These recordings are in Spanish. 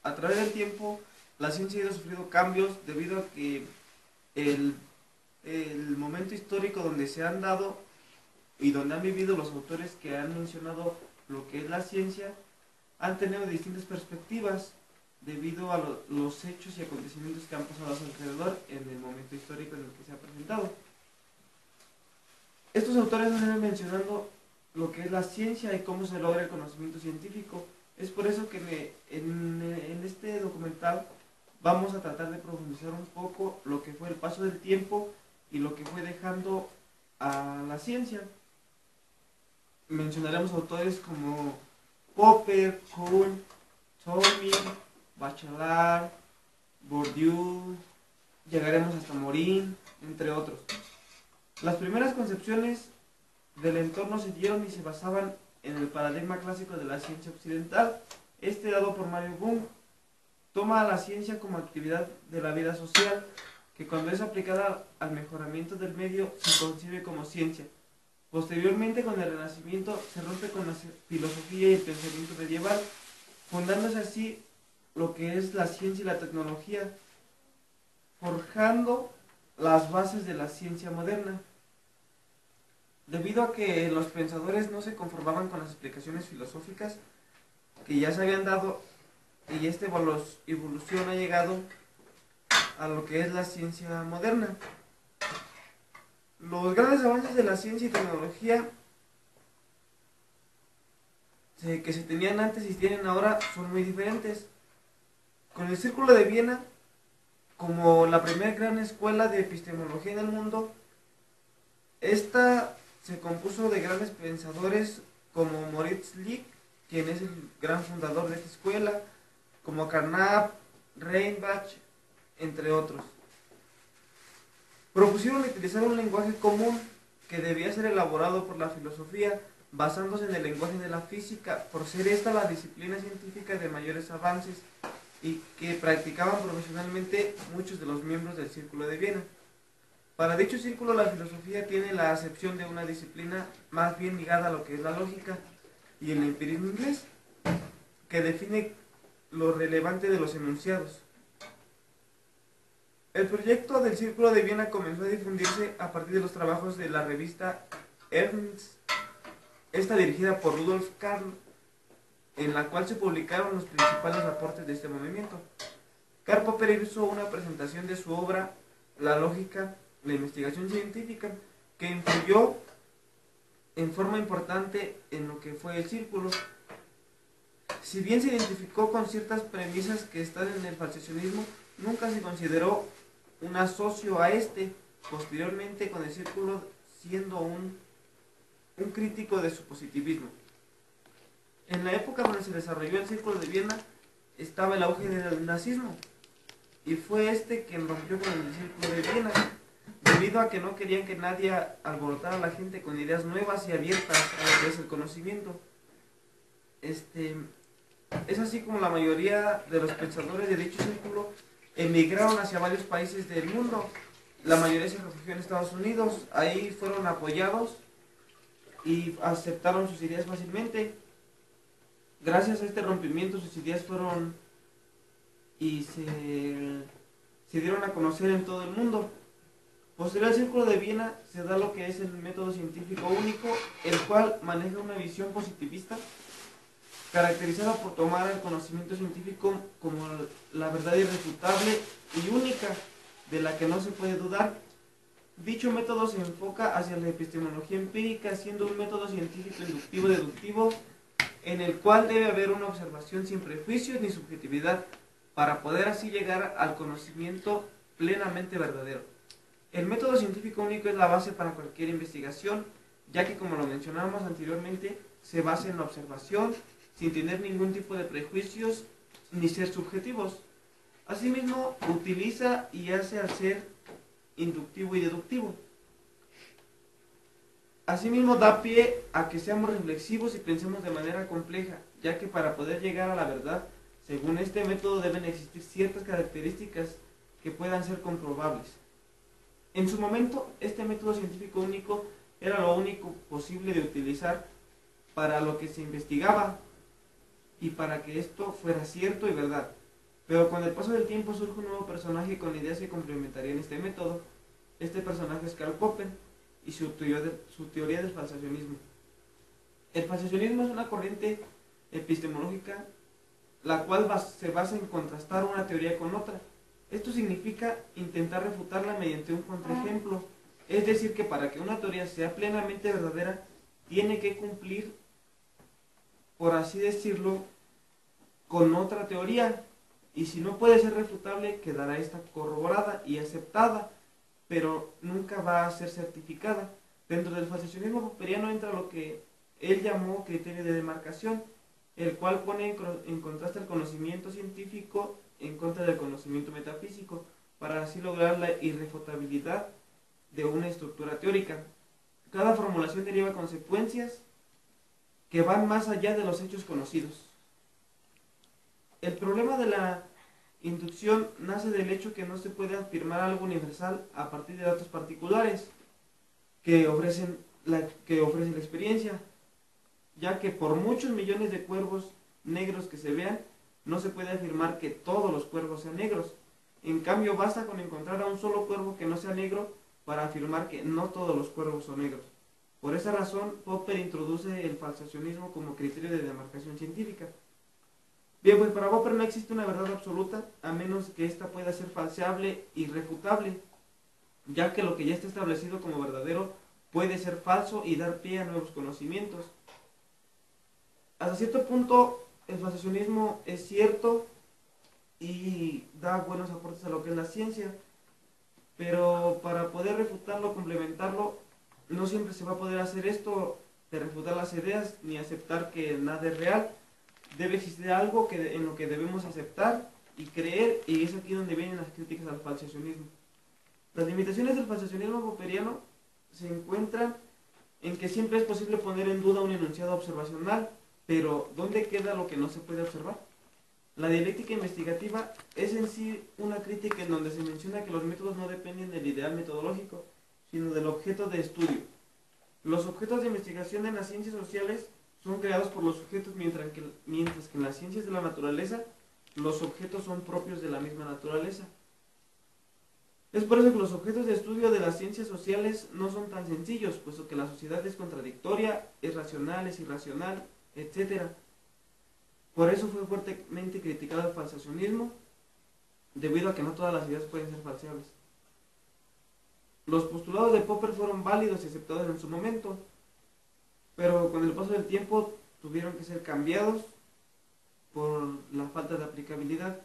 a través del tiempo la ciencia ha ido sufriendo cambios debido a que el, el momento histórico donde se han dado y donde han vivido los autores que han mencionado lo que es la ciencia han tenido distintas perspectivas debido a los hechos y acontecimientos que han pasado a su alrededor en el momento histórico en el que se ha presentado. Estos autores han ido mencionando lo que es la ciencia y cómo se logra el conocimiento científico. Es por eso que en este documental vamos a tratar de profundizar un poco lo que fue el paso del tiempo y lo que fue dejando a la ciencia. Mencionaremos autores como Popper, Kuhn, Toynbee, Bachelard, Bourdieu, llegaremos hasta Morin, entre otros. Las primeras concepciones del entorno se dieron y se basaban en el paradigma clásico de la ciencia occidental, dado por Mario Bunge. Toma a la ciencia como actividad de la vida social, que cuando es aplicada al mejoramiento del medio se concibe como ciencia. Posteriormente, con el Renacimiento, se rompe con la filosofía y el pensamiento medieval, fundándose así lo que es la ciencia y la tecnología, forjando las bases de la ciencia moderna. Debido a que los pensadores no se conformaban con las explicaciones filosóficas que ya se habían dado, y esta evolución ha llegado a lo que es la ciencia moderna. Los grandes avances de la ciencia y tecnología que se tenían antes y tienen ahora son muy diferentes. Con el Círculo de Viena, como la primera gran escuela de epistemología en el mundo, esta se compuso de grandes pensadores como Moritz Lick, quien es el gran fundador de esta escuela, como Carnap, Reinbach, entre otros. Propusieron utilizar un lenguaje común que debía ser elaborado por la filosofía, basándose en el lenguaje de la física, por ser esta la disciplina científica de mayores avances y que practicaban profesionalmente muchos de los miembros del Círculo de Viena. Para dicho círculo, la filosofía tiene la acepción de una disciplina más bien ligada a lo que es la lógica y el empirismo inglés, que define lo relevante de los enunciados. El proyecto del Círculo de Viena comenzó a difundirse a partir de los trabajos de la revista Ernst, esta dirigida por Rudolf Carnap, en la cual se publicaron los principales aportes de este movimiento. Karl Popper hizo una presentación de su obra La lógica, la investigación científica, que influyó en forma importante en lo que fue el círculo. Si bien se identificó con ciertas premisas que están en el falsacionismo, nunca se consideró un asocio a este. Posteriormente, con el círculo siendo un crítico de su positivismo. En la época donde se desarrolló el Círculo de Viena estaba el auge del nazismo, y fue este quien rompió con el Círculo de Viena, debido a que no querían que nadie alborotara a la gente con ideas nuevas y abiertas a lo que es el conocimiento. Es así como la mayoría de los pensadores de dicho círculo emigraron hacia varios países del mundo. La mayoría se refugió en Estados Unidos, ahí fueron apoyados y aceptaron sus ideas fácilmente. Gracias a este rompimiento sus ideas fueron y se dieron a conocer en todo el mundo. Posterior al Círculo de Viena se da lo que es el método científico único, el cual maneja una visión positivista caracterizada por tomar el conocimiento científico como la verdad irrefutable y única, de la que no se puede dudar. Dicho método se enfoca hacia la epistemología empírica, siendo un método científico inductivo-deductivo, en el cual debe haber una observación sin prejuicios ni subjetividad, para poder así llegar al conocimiento plenamente verdadero. El método científico único es la base para cualquier investigación, ya que, como lo mencionábamos anteriormente, se basa en la observación, sin tener ningún tipo de prejuicios ni ser subjetivos. Asimismo, utiliza y hace al ser inductivo y deductivo. Asimismo, da pie a que seamos reflexivos y pensemos de manera compleja, ya que para poder llegar a la verdad, según este método, deben existir ciertas características que puedan ser comprobables. En su momento, este método científico único era lo único posible de utilizar para lo que se investigaba y para que esto fuera cierto y verdad. Pero con el paso del tiempo surge un nuevo personaje con ideas que complementarían este método. Este personaje es Karl Popper y su teoría del falsacionismo. El falsacionismo es una corriente epistemológica la cual se basa en contrastar una teoría con otra. Esto significa intentar refutarla mediante un contraejemplo. Es decir, que para que una teoría sea plenamente verdadera, tiene que cumplir, por así decirlo, con otra teoría. Y si no puede ser refutable, quedará esta corroborada y aceptada, pero nunca va a ser certificada. Dentro del falsacionismo popperiano entra lo que él llamó criterio de demarcación, el cual pone en contraste el conocimiento científico en contra del conocimiento metafísico, para así lograr la irrefutabilidad de una estructura teórica. Cada formulación deriva consecuencias que van más allá de los hechos conocidos. El problema de la inducción nace del hecho que no se puede afirmar algo universal a partir de datos particulares que ofrecen la experiencia, ya que por muchos millones de cuervos negros que se vean, no se puede afirmar que todos los cuervos sean negros. En cambio, basta con encontrar a un solo cuervo que no sea negro para afirmar que no todos los cuervos son negros. Por esa razón, Popper introduce el falsacionismo como criterio de demarcación científica. Bien, pues para Popper no existe una verdad absoluta, a menos que ésta pueda ser falseable y refutable, ya que lo que ya está establecido como verdadero puede ser falso y dar pie a nuevos conocimientos. Hasta cierto punto, el falsacionismo es cierto y da buenos aportes a lo que es la ciencia, pero para poder refutarlo o complementarlo, no siempre se va a poder hacer esto de refutar las ideas ni aceptar que nada es real. Debe existir algo en lo que debemos aceptar y creer, y es aquí donde vienen las críticas al falsacionismo. Las limitaciones del falsacionismo popperiano se encuentran en que siempre es posible poner en duda un enunciado observacional, pero ¿dónde queda lo que no se puede observar? La dialéctica investigativa es en sí una crítica en donde se menciona que los métodos no dependen del ideal metodológico, sino del objeto de estudio. Los objetos de investigación en las ciencias sociales son creados por los sujetos, mientras que en las ciencias de la naturaleza los objetos son propios de la misma naturaleza. Es por eso que los objetos de estudio de las ciencias sociales no son tan sencillos, puesto que la sociedad es contradictoria, es racional, es irracional, etc. Por eso fue fuertemente criticado el falsacionismo, debido a que no todas las ideas pueden ser falseables. Los postulados de Popper fueron válidos y aceptados en su momento, pero con el paso del tiempo tuvieron que ser cambiados por la falta de aplicabilidad.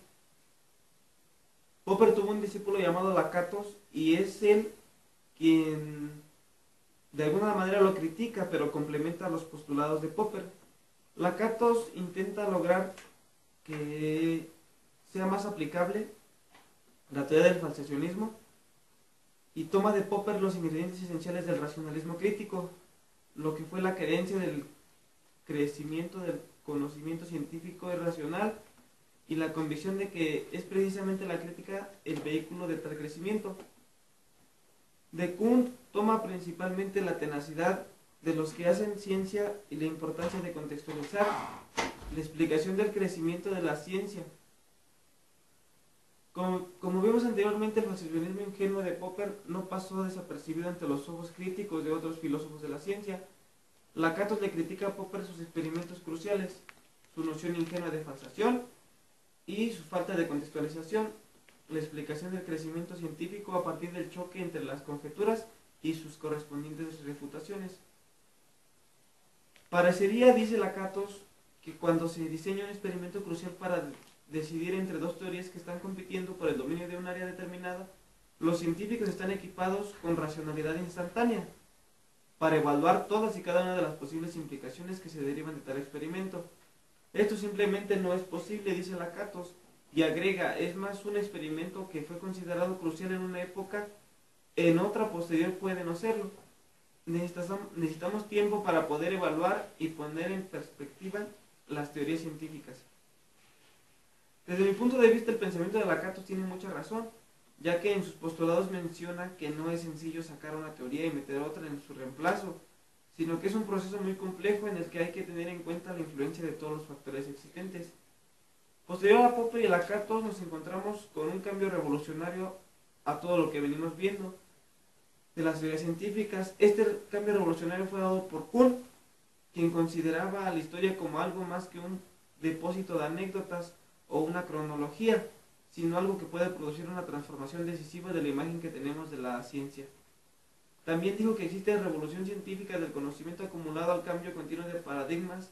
Popper tuvo un discípulo llamado Lakatos y es él quien de alguna manera lo critica, pero complementa los postulados de Popper. Lakatos intenta lograr que sea más aplicable la teoría del falsacionismo y toma de Popper los ingredientes esenciales del racionalismo crítico, lo que fue la creencia del crecimiento del conocimiento científico y racional y la convicción de que es precisamente la crítica el vehículo de tal crecimiento. De Kuhn toma principalmente la tenacidad de los que hacen ciencia y la importancia de contextualizar la explicación del crecimiento de la ciencia. Como vimos anteriormente, el falsacionismo ingenuo de Popper no pasó desapercibido ante los ojos críticos de otros filósofos de la ciencia. Lakatos le critica a Popper sus experimentos cruciales, su noción ingenua de falsación y su falta de contextualización, la explicación del crecimiento científico a partir del choque entre las conjeturas y sus correspondientes refutaciones. Parecería, dice Lakatos, que cuando se diseña un experimento crucial para decidir entre dos teorías que están compitiendo por el dominio de un área determinada, los científicos están equipados con racionalidad instantánea para evaluar todas y cada una de las posibles implicaciones que se derivan de tal experimento. Esto simplemente no es posible, dice Lakatos, y agrega, es más un experimento que fue considerado crucial en una época, en otra posterior puede no serlo. Necesitamos tiempo para poder evaluar y poner en perspectiva las teorías científicas. Desde mi punto de vista, el pensamiento de Lakatos tiene mucha razón, ya que en sus postulados menciona que no es sencillo sacar una teoría y meter otra en su reemplazo, sino que es un proceso muy complejo en el que hay que tener en cuenta la influencia de todos los factores existentes. Posterior a Popper y Lacan, todos nos encontramos con un cambio revolucionario a todo lo que venimos viendo de las teorías científicas. Este cambio revolucionario fue dado por Kuhn, quien consideraba a la historia como algo más que un depósito de anécdotas o una cronología, sino algo que puede producir una transformación decisiva de la imagen que tenemos de la ciencia. También dijo que existe revolución científica del conocimiento acumulado al cambio continuo de paradigmas,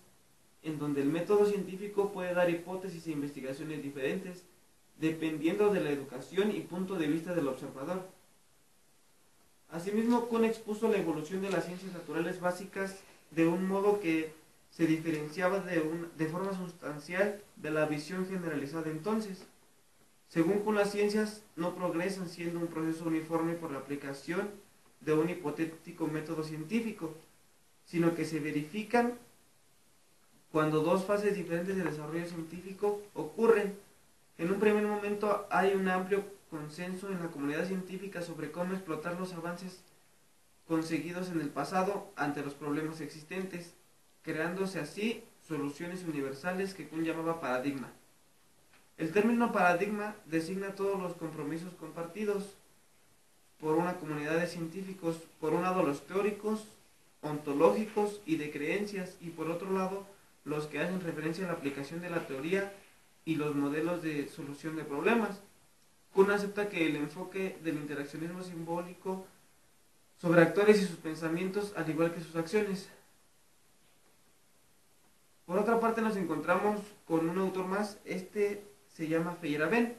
en donde el método científico puede dar hipótesis e investigaciones diferentes, dependiendo de la educación y punto de vista del observador. Asimismo, Kuhn expuso la evolución de las ciencias naturales básicas de un modo que se diferenciaba de forma sustancial de la visión generalizada entonces. Según Kuhn, las ciencias no progresan siendo un proceso uniforme por la aplicación de un hipotético método científico, sino que se verifican cuando dos fases diferentes del desarrollo científico ocurren. En un primer momento hay un amplio consenso en la comunidad científica sobre cómo explotar los avances conseguidos en el pasado ante los problemas existentes, creándose así soluciones universales que Kuhn llamaba paradigma. El término paradigma designa todos los compromisos compartidos por una comunidad de científicos, por un lado los teóricos, ontológicos y de creencias, y por otro lado los que hacen referencia a la aplicación de la teoría y los modelos de solución de problemas. Kuhn acepta que el enfoque del interaccionismo simbólico sobre actores y sus pensamientos, al igual que sus acciones. Por otra parte, nos encontramos con un autor más, se llama Feyerabend.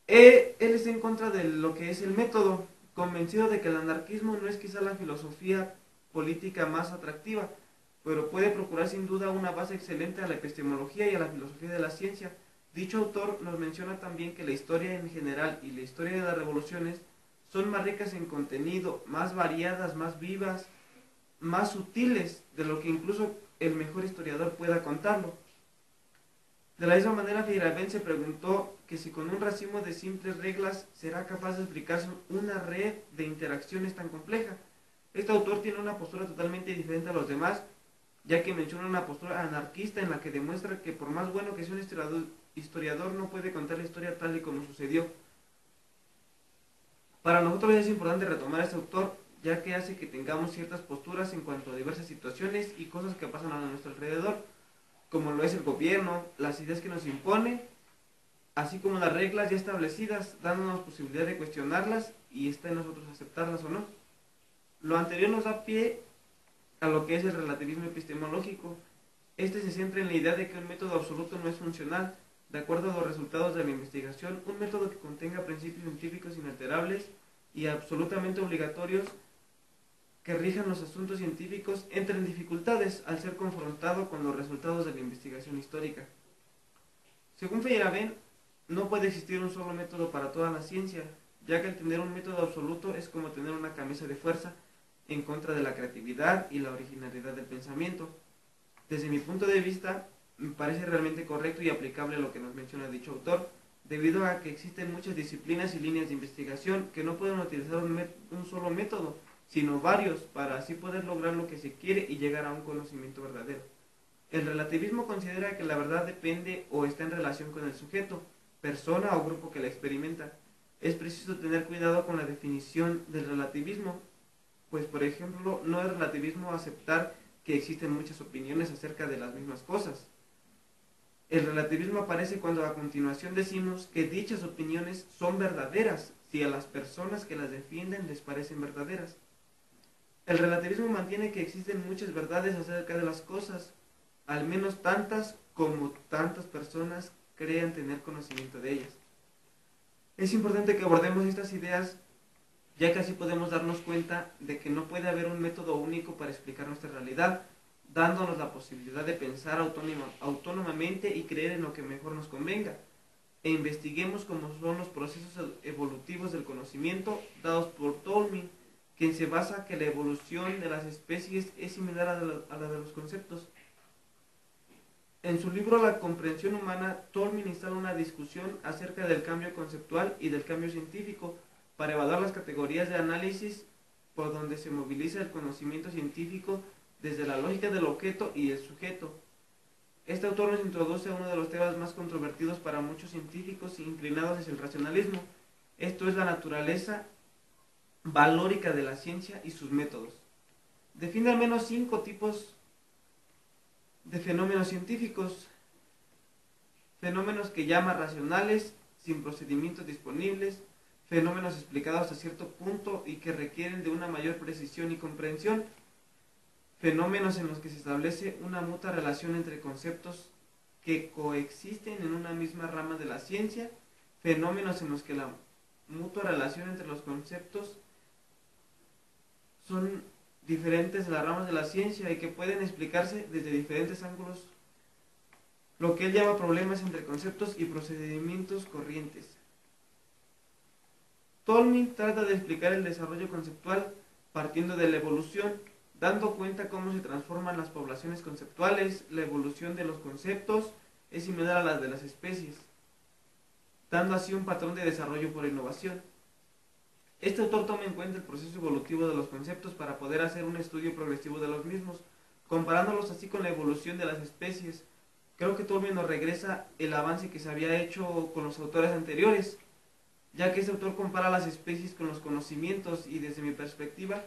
Él está en contra de lo que es el método, convencido de que el anarquismo no es quizá la filosofía política más atractiva, pero puede procurar sin duda una base excelente a la epistemología y a la filosofía de la ciencia. Dicho autor nos menciona también que la historia en general y la historia de las revoluciones son más ricas en contenido, más variadas, más vivas, más sutiles de lo que incluso el mejor historiador pueda contarlo. De la misma manera, Feyerabend se preguntó que si con un racimo de simples reglas será capaz de explicarse una red de interacciones tan compleja. Este autor tiene una postura totalmente diferente a los demás, ya que menciona una postura anarquista en la que demuestra que por más bueno que sea un historiador no puede contar la historia tal y como sucedió. Para nosotros es importante retomar a este autor, ya que hace que tengamos ciertas posturas en cuanto a diversas situaciones y cosas que pasan a nuestro alrededor, como lo es el gobierno, las ideas que nos impone, así como las reglas ya establecidas, dándonos posibilidad de cuestionarlas y está en nosotros aceptarlas o no. Lo anterior nos da pie a lo que es el relativismo epistemológico. Este se centra en la idea de que un método absoluto no es funcional. De acuerdo a los resultados de la investigación, un método que contenga principios científicos inalterables y absolutamente obligatorios que rijan los asuntos científicos entra en dificultades al ser confrontado con los resultados de la investigación histórica. Según Feyerabend, no puede existir un solo método para toda la ciencia, ya que el tener un método absoluto es como tener una camisa de fuerza en contra de la creatividad y la originalidad del pensamiento. Desde mi punto de vista, me parece realmente correcto y aplicable lo que nos menciona dicho autor, debido a que existen muchas disciplinas y líneas de investigación que no pueden utilizar un solo método, sino varios, para así poder lograr lo que se quiere y llegar a un conocimiento verdadero. El relativismo considera que la verdad depende o está en relación con el sujeto, persona o grupo que la experimenta. Es preciso tener cuidado con la definición del relativismo, pues por ejemplo, no es relativismo aceptar que existen muchas opiniones acerca de las mismas cosas. El relativismo aparece cuando a continuación decimos que dichas opiniones son verdaderas si a las personas que las defienden les parecen verdaderas. El relativismo mantiene que existen muchas verdades acerca de las cosas, al menos tantas como tantas personas crean tener conocimiento de ellas. Es importante que abordemos estas ideas, ya que así podemos darnos cuenta de que no puede haber un método único para explicar nuestra realidad, dándonos la posibilidad de pensar autónomamente y creer en lo que mejor nos convenga, e investiguemos cómo son los procesos evolutivos del conocimiento dados por Tolmin, quien se basa que la evolución de las especies es similar a la de los conceptos. En su libro La comprensión humana, Tolmin instala una discusión acerca del cambio conceptual y del cambio científico para evaluar las categorías de análisis por donde se moviliza el conocimiento científico desde la lógica del objeto y el sujeto. Este autor nos introduce a uno de los temas más controvertidos para muchos científicos inclinados hacia el racionalismo. Esto es la naturaleza valórica de la ciencia y sus métodos. Define al menos 5 tipos de fenómenos científicos. Fenómenos que llama racionales, sin procedimientos disponibles, fenómenos explicados hasta cierto punto y que requieren de una mayor precisión y comprensión, fenómenos en los que se establece una mutua relación entre conceptos que coexisten en una misma rama de la ciencia, fenómenos en los que la mutua relación entre los conceptos son diferentes de las ramas de la ciencia y que pueden explicarse desde diferentes ángulos, lo que él llama problemas entre conceptos y procedimientos corrientes. Tolmin trata de explicar el desarrollo conceptual partiendo de la evolución, dando cuenta cómo se transforman las poblaciones conceptuales. La evolución de los conceptos es similar a la de las especies, dando así un patrón de desarrollo por innovación. Este autor toma en cuenta el proceso evolutivo de los conceptos para poder hacer un estudio progresivo de los mismos, comparándolos así con la evolución de las especies. Creo que Tolmin nos regresa el avance que se había hecho con los autores anteriores, ya que este autor compara las especies con los conocimientos y desde mi perspectiva,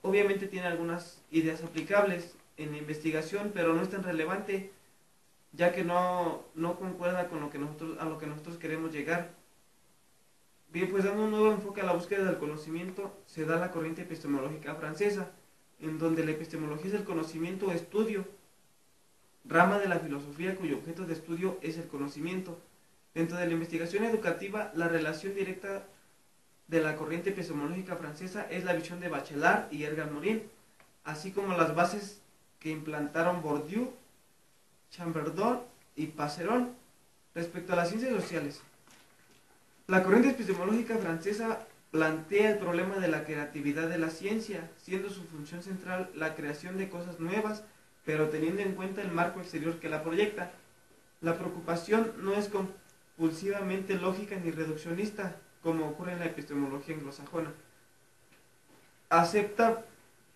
obviamente tiene algunas ideas aplicables en la investigación, pero no es tan relevante, ya que no concuerda con a lo que nosotros queremos llegar. Bien, pues dando un nuevo enfoque a la búsqueda del conocimiento, se da la corriente epistemológica francesa, en donde la epistemología es el conocimiento o estudio, rama de la filosofía cuyo objeto de estudio es el conocimiento. Dentro de la investigación educativa, la relación directa de la corriente epistemológica francesa es la visión de Bachelard y Edgar Morin, así como las bases que implantaron Bourdieu, Chamberdon y Passeron respecto a las ciencias sociales. La corriente epistemológica francesa plantea el problema de la creatividad de la ciencia, siendo su función central la creación de cosas nuevas, pero teniendo en cuenta el marco exterior que la proyecta. La preocupación no es compulsivamente lógica ni reduccionista, como ocurre en la epistemología anglosajona. Acepta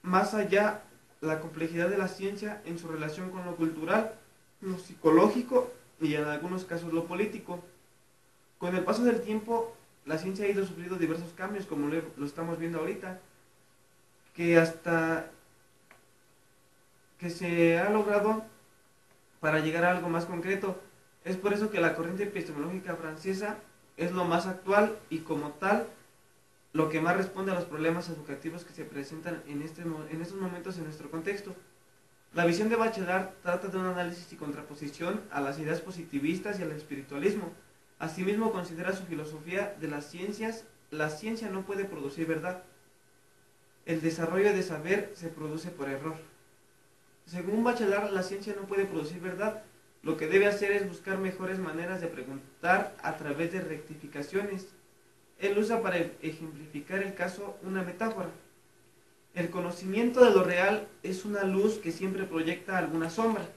más allá la complejidad de la ciencia en su relación con lo cultural, lo psicológico y en algunos casos lo político. Con el paso del tiempo, la ciencia ha ido sufriendo diversos cambios, como lo estamos viendo ahorita, que hasta que se ha logrado para llegar a algo más concreto. Es por eso que la corriente epistemológica francesa es lo más actual y como tal lo que más responde a los problemas educativos que se presentan en estos momentos en nuestro contexto. La visión de Bachelard trata de un análisis y contraposición a las ideas positivistas y al espiritualismo. Asimismo, considera su filosofía de las ciencias: la ciencia no puede producir verdad. El desarrollo de saber se produce por error. Según Bachelard, la ciencia no puede producir verdad. Lo que debe hacer es buscar mejores maneras de preguntar a través de rectificaciones. Él usa para ejemplificar el caso una metáfora. El conocimiento de lo real es una luz que siempre proyecta alguna sombra.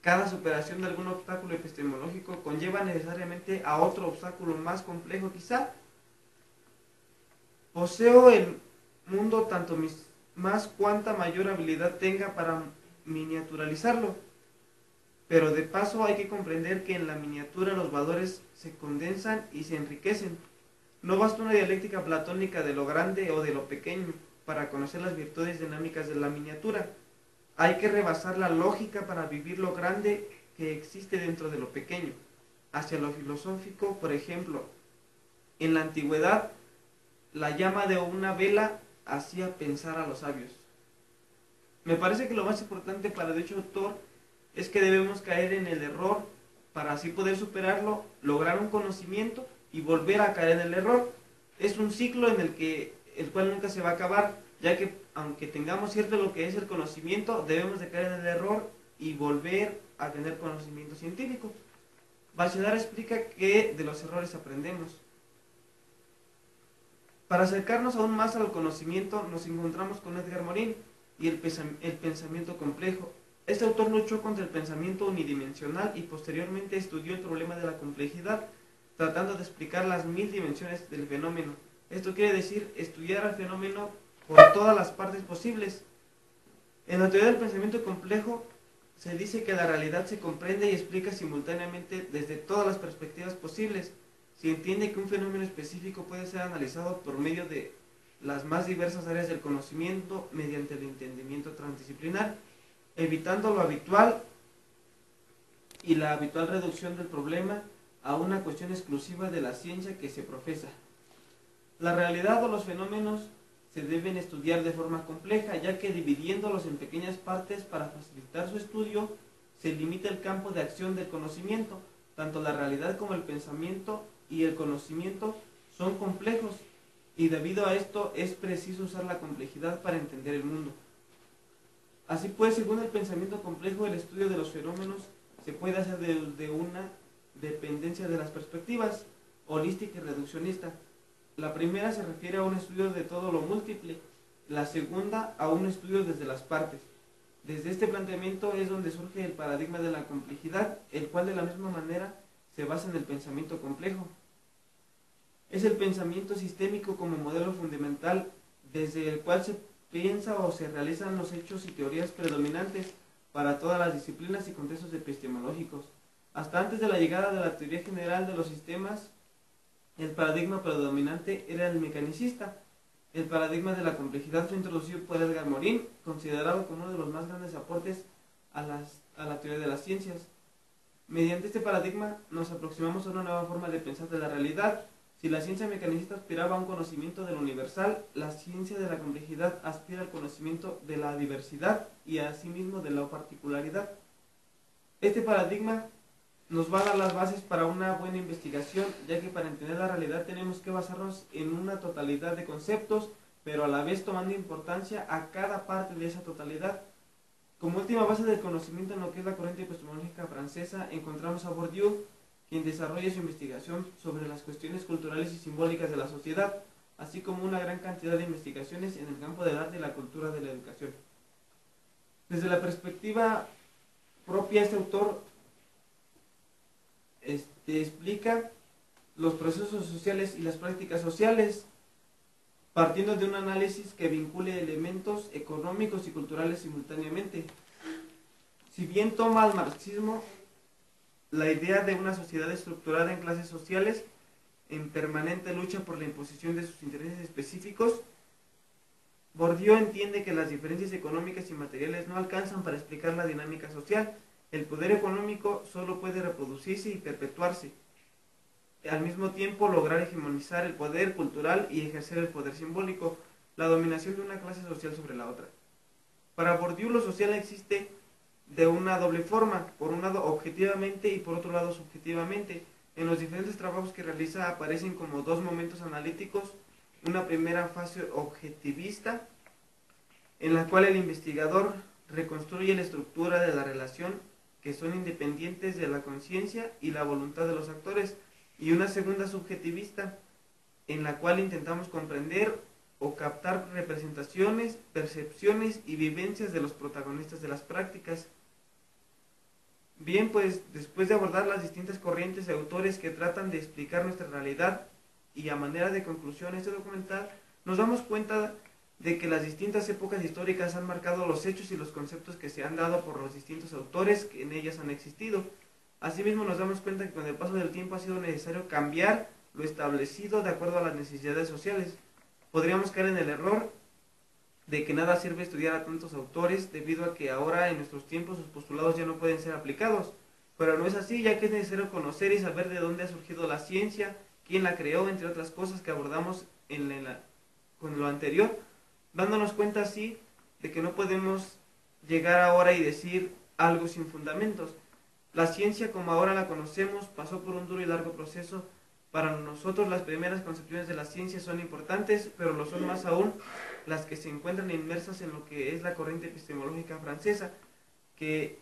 Cada superación de algún obstáculo epistemológico conlleva necesariamente a otro obstáculo más complejo quizá. Poseo el mundo tanto más cuanta mayor habilidad tenga para miniaturalizarlo. Pero de paso hay que comprender que en la miniatura los valores se condensan y se enriquecen. No basta una dialéctica platónica de lo grande o de lo pequeño para conocer las virtudes dinámicas de la miniatura. Hay que rebasar la lógica para vivir lo grande que existe dentro de lo pequeño. Hacia lo filosófico, por ejemplo, en la antigüedad, la llama de una vela hacía pensar a los sabios. Me parece que lo más importante para dicho autor es que debemos caer en el error para así poder superarlo, lograr un conocimiento y volver a caer en el error. Es un ciclo en el cual nunca se va a acabar, ya que aunque tengamos cierto lo que es el conocimiento, debemos de caer en el error y volver a tener conocimiento científico. Bachelard explica que de los errores aprendemos. Para acercarnos aún más al conocimiento, nos encontramos con Edgar Morin y el pensamiento complejo. Este autor luchó contra el pensamiento unidimensional y posteriormente estudió el problema de la complejidad, tratando de explicar las 1000 dimensiones del fenómeno. Esto quiere decir estudiar al fenómeno por todas las partes posibles. En la teoría del pensamiento complejo se dice que la realidad se comprende y explica simultáneamente desde todas las perspectivas posibles. Se entiende que un fenómeno específico puede ser analizado por medio de las más diversas áreas del conocimiento mediante el entendimiento transdisciplinar, evitando lo habitual y la habitual reducción del problema a una cuestión exclusiva de la ciencia que se profesa. La realidad o los fenómenos se deben estudiar de forma compleja, ya que dividiéndolos en pequeñas partes para facilitar su estudio, se limita el campo de acción del conocimiento. Tanto la realidad como el pensamiento y el conocimiento son complejos, y debido a esto es preciso usar la complejidad para entender el mundo. Así pues, según el pensamiento complejo, el estudio de los fenómenos se puede hacer de una dependencia de las perspectivas, holística y reduccionista. La primera se refiere a un estudio de todo lo múltiple, la segunda a un estudio desde las partes. Desde este planteamiento es donde surge el paradigma de la complejidad, el cual de la misma manera se basa en el pensamiento complejo. Es el pensamiento sistémico como modelo fundamental desde el cual se piensa o se realizan los hechos y teorías predominantes para todas las disciplinas y contextos epistemológicos. Hasta antes de la llegada de la teoría general de los sistemas, el paradigma predominante era el mecanicista. El paradigma de la complejidad fue introducido por Edgar Morin, considerado como uno de los más grandes aportes a la teoría de las ciencias. Mediante este paradigma nos aproximamos a una nueva forma de pensar de la realidad. Si la ciencia mecanicista aspiraba a un conocimiento de lo universal, la ciencia de la complejidad aspira al conocimiento de la diversidad y asimismo de la particularidad. Este paradigma nos va a dar las bases para una buena investigación, ya que para entender la realidad tenemos que basarnos en una totalidad de conceptos, pero a la vez tomando importancia a cada parte de esa totalidad. Como última base del conocimiento en lo que es la corriente epistemológica francesa, encontramos a Bourdieu, quien desarrolla su investigación sobre las cuestiones culturales y simbólicas de la sociedad, así como una gran cantidad de investigaciones en el campo del arte y la cultura de la educación. Desde la perspectiva propia, este autor explica los procesos sociales y las prácticas sociales, partiendo de un análisis que vincule elementos económicos y culturales simultáneamente. Si bien toma al marxismo la idea de una sociedad estructurada en clases sociales en permanente lucha por la imposición de sus intereses específicos, Bourdieu entiende que las diferencias económicas y materiales no alcanzan para explicar la dinámica social. El poder económico solo puede reproducirse y perpetuarse. Al mismo tiempo, lograr hegemonizar el poder cultural y ejercer el poder simbólico, la dominación de una clase social sobre la otra. Para Bourdieu, lo social existe de una doble forma, por un lado objetivamente y por otro lado subjetivamente. En los diferentes trabajos que realiza aparecen como dos momentos analíticos: una primera fase objetivista, en la cual el investigador reconstruye la estructura de la relación que son independientes de la conciencia y la voluntad de los actores, y una segunda subjetivista, en la cual intentamos comprender o captar representaciones, percepciones y vivencias de los protagonistas de las prácticas. Bien, pues después de abordar las distintas corrientes de autores que tratan de explicar nuestra realidad, y a manera de conclusión este documental, nos damos cuenta de que las distintas épocas históricas han marcado los hechos y los conceptos que se han dado por los distintos autores que en ellas han existido. Asimismo, nos damos cuenta que con el paso del tiempo ha sido necesario cambiar lo establecido de acuerdo a las necesidades sociales. Podríamos caer en el error de que nada sirve estudiar a tantos autores, debido a que ahora en nuestros tiempos sus postulados ya no pueden ser aplicados. Pero no es así, ya que es necesario conocer y saber de dónde ha surgido la ciencia, quién la creó, entre otras cosas que abordamos con lo anterior, dándonos cuenta así de que no podemos llegar ahora y decir algo sin fundamentos. La ciencia, como ahora la conocemos, pasó por un duro y largo proceso. Para nosotros las primeras concepciones de la ciencia son importantes, pero lo son más aún las que se encuentran inmersas en lo que es la corriente epistemológica francesa, que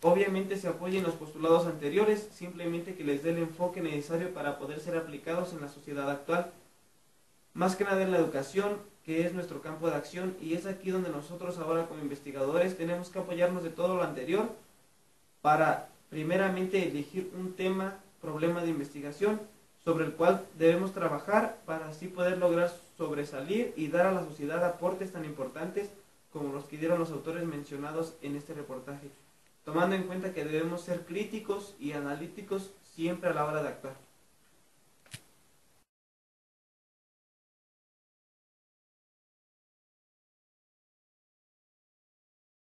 obviamente se apoya en los postulados anteriores, simplemente que les dé el enfoque necesario para poder ser aplicados en la sociedad actual. Más que nada en la educación, que es nuestro campo de acción, y es aquí donde nosotros ahora como investigadores tenemos que apoyarnos de todo lo anterior para primeramente elegir un problema de investigación sobre el cual debemos trabajar para así poder lograr sobresalir y dar a la sociedad aportes tan importantes como los que dieron los autores mencionados en este reportaje. tomando en cuenta que debemos ser críticos y analíticos siempre a la hora de actuar.